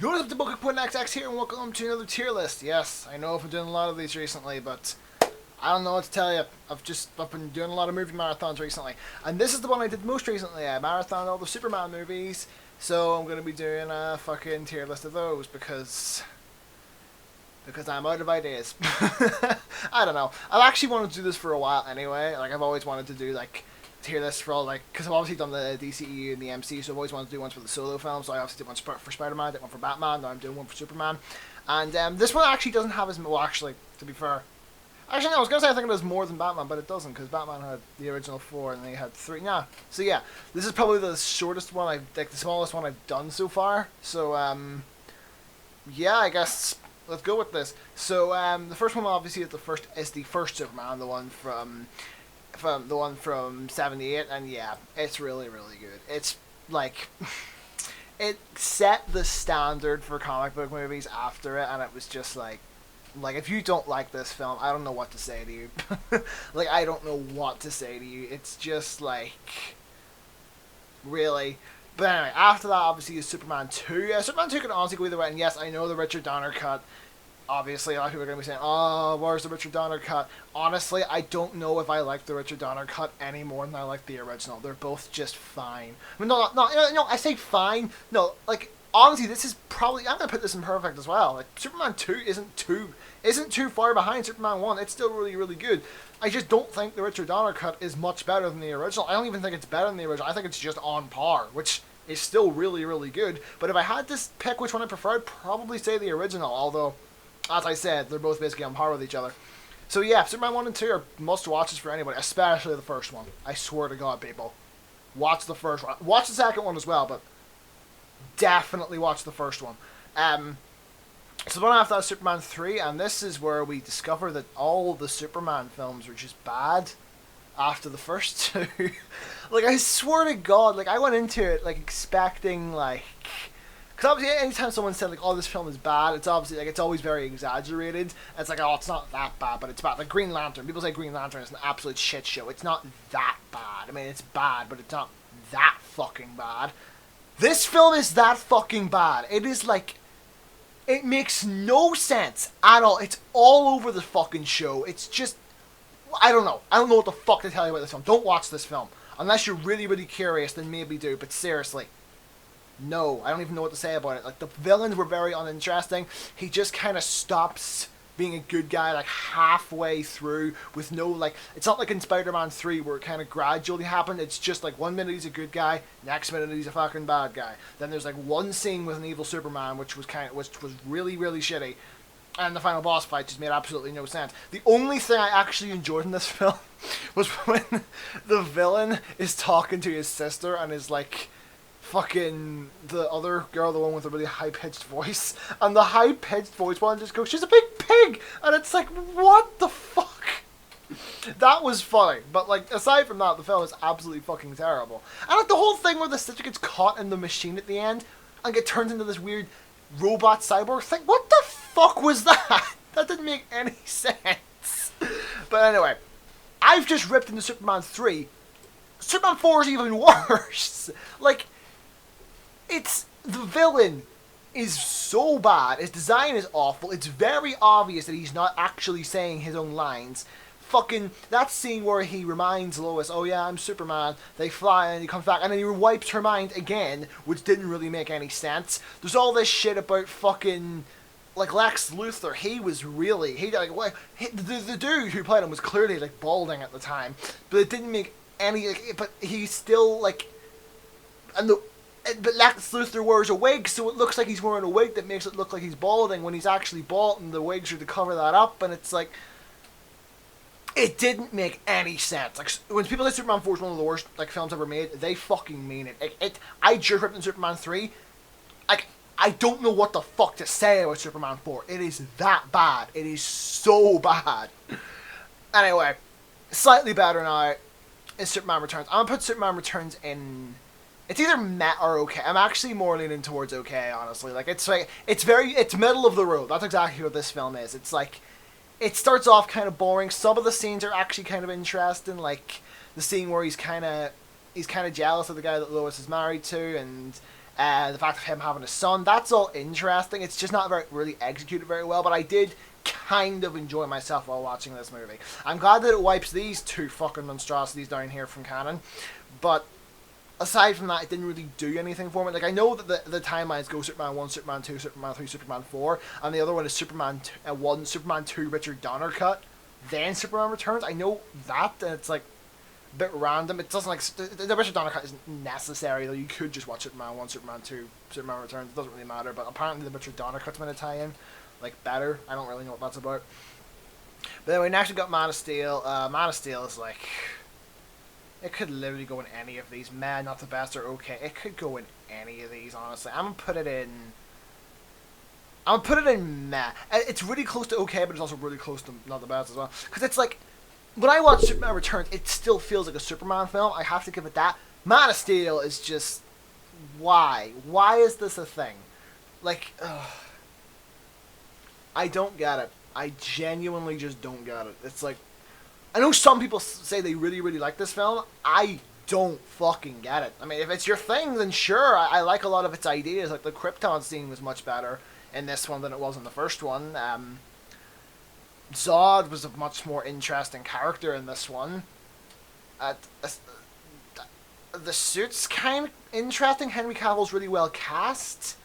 Yours up to Book.XX here, and welcome to another tier list. Yes, I know I've been doing a lot of these recently, but I don't know what to tell you. I've been doing a lot of movie marathons recently, and this is the one I did most recently. I marathoned all the Superman movies, so I'm gonna be doing a fucking tier list of those because I'm out of ideas. I don't know. I've actually wanted to do this for a while anyway. Like I've always wanted to do like tier lists for all because I've obviously done the DCE and the MCU, so I've always wanted to do ones for the solo films. So I obviously did one for Spider-Man, did one for Batman, now I'm doing one for Superman. And this one actually doesn't have as well. Actually, to be fair, actually no, I was gonna say I think it does more than Batman, but it doesn't because Batman had the original 4 and they had 3. Nah. So yeah, this is probably the shortest one the smallest one I've done so far. So yeah, I guess let's go with this. So the first one obviously is the first Superman, the one from 78, and yeah, it's really good. It's like it set the standard for comic book movies after it, and it was just like if you don't like this film, I don't know what to say to you. Like I don't know what to say to you. It's just like really. But anyway, after that obviously is Superman 2. Superman 2 can honestly go either way, and yes, I know the Richard Donner cut. Obviously, a lot of people are going to be saying, oh, where's the Richard Donner cut? Honestly, I don't know if I like the Richard Donner cut any more than I like the original. They're both just fine. I mean, no, I say fine. No, like, honestly, this is probably, I'm going to put this in perfect as well. Like, Superman 2 isn't too far behind Superman 1. It's still really good. I just don't think the Richard Donner cut is much better than the original. I don't even think it's better than the original. I think it's just on par, which is still really good. But if I had to pick which one I prefer, I'd probably say the original, although as I said, they're both basically on par with each other. So yeah, Superman 1 and 2 are must-watches for anybody, especially the first one. I swear to God, people. Watch the first one. Watch the second one as well, but definitely watch the first one. So the one after that is Superman 3, and this is where we discover that all the Superman films are just bad after the first two. Like, I swear to God, like, I went into it, like, expecting, like... Because obviously, anytime someone said, like, oh, this film is bad, it's obviously, like, it's always very exaggerated. It's like, oh, it's not that bad, but it's bad. Like, Green Lantern. People say Green Lantern is an absolute shit show. It's not that bad. I mean, it's bad, but it's not that fucking bad. This film is that fucking bad. It is, like, it makes no sense at all. It's all over the fucking show. It's just, I don't know. I don't know what the fuck to tell you about this film. Don't watch this film. Unless you're really curious, then maybe do, but seriously. No, I don't even know what to say about it. Like, the villains were very uninteresting. He just kind of stops being a good guy, like, halfway through with no, like... It's not like in Spider-Man 3 where it kind of gradually happened. It's just, like, 1 minute he's a good guy, next minute he's a fucking bad guy. Then there's, like, one scene with an evil Superman, which was really shitty. And the final boss fight just made absolutely no sense. The only thing I actually enjoyed in this film was when the villain is talking to his sister and is, like... fucking the other girl, the one with the really high-pitched voice, and the high-pitched voice one just goes, she's a big pig, and it's like, what the fuck? That was funny, but like, aside from that, the film is absolutely fucking terrible. And like, the whole thing where the sister gets caught in the machine at the end, and get turned into this weird robot cyborg thing, what the fuck was that? That didn't make any sense. But anyway, I've just ripped into Superman 3. Superman 4 is even worse. Like, the villain is so bad. His design is awful. It's very obvious that he's not actually saying his own lines. Fucking that scene where he reminds Lois, oh yeah, I'm Superman. They fly and he comes back and then he wipes her mind again, which didn't really make any sense. There's all this shit about fucking like Lex Luthor. The dude who played him was clearly like balding at the time, but it didn't make any. But he's still like, but Lex Luthor wears a wig, so it looks like he's wearing a wig that makes it look like he's balding when he's actually bald, and the wigs are to cover that up, and it's like, it didn't make any sense. Like, when people say Superman 4 is one of the worst like films ever made, they fucking mean it. I just ripped in Superman 3. Like, I don't know what the fuck to say about Superman 4. It is that bad. It is so bad. Anyway, slightly better now is Superman Returns. I'm gonna put Superman Returns in... It's either met or okay. I'm actually more leaning towards okay, honestly. Like, it's middle of the road. That's exactly what this film is. It's like, it starts off kind of boring. Some of the scenes are actually kind of interesting, like the scene where he's kind of jealous of the guy that Lois is married to, and The fact of him having a son, that's all interesting. It's just not really executed very well, but I did kind of enjoy myself while watching this movie. I'm glad that it wipes these two fucking monstrosities down here from canon, but aside from that, it didn't really do anything for me. Like, I know that the timelines go Superman 1, Superman 2, Superman 3, Superman 4, and the other one is Superman 1, Superman 2, Richard Donner cut, then Superman Returns. I know that, and it's like a bit random. It doesn't, like, the Richard Donner cut isn't necessary, though. You could just watch Superman 1, Superman 2, Superman Returns. It doesn't really matter, but apparently the Richard Donner cut's meant to tie in, like, better. I don't really know what that's about. But then we next got Man of Steel. Man of Steel is like, it could literally go in any of these. Man, not the best or okay. It could go in any of these, honestly. I'm gonna put it in meh. It's really close to okay, but it's also really close to not the best as well. Because it's like, when I watch Superman Returns, it still feels like a Superman film. I have to give it that. Man of Steel is just, why? Why is this a thing? Like, I don't get it. I genuinely just don't get it. It's like, I know some people say they really, really like this film. I don't fucking get it. I mean, if it's your thing, then sure. I like a lot of its ideas. Like, the Krypton scene was much better in this one than it was in the first one. Zod was a much more interesting character in this one. The suit's kind of interesting. Henry Cavill's really well cast.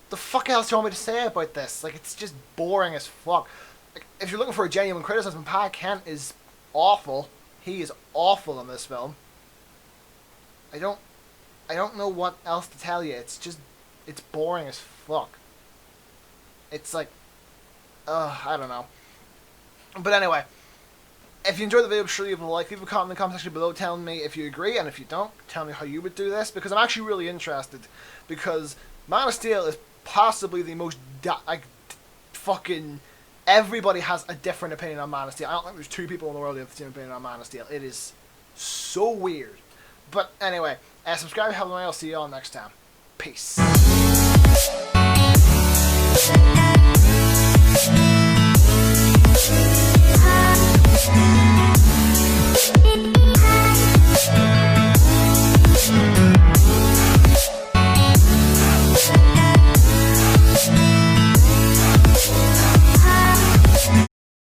The fuck else do you want me to say about this? Like, it's just boring as fuck. Like, if you're looking for a genuine criticism, Pa Kent is awful. He is awful in this film. I don't know what else to tell you. It's just, it's boring as fuck. It's like, I don't know. But anyway, if you enjoyed the video, I'm sure you will like. Leave a comment in the comment section below telling me if you agree, and if you don't, tell me how you would do this, because I'm actually really interested. Because Man of Steel is possibly the most, fucking, everybody has a different opinion on Man of Steel. I don't think there's two people in the world who have the same opinion on Man of Steel. It is so weird. But anyway, subscribe, have a night. I'll see you all next time. Peace.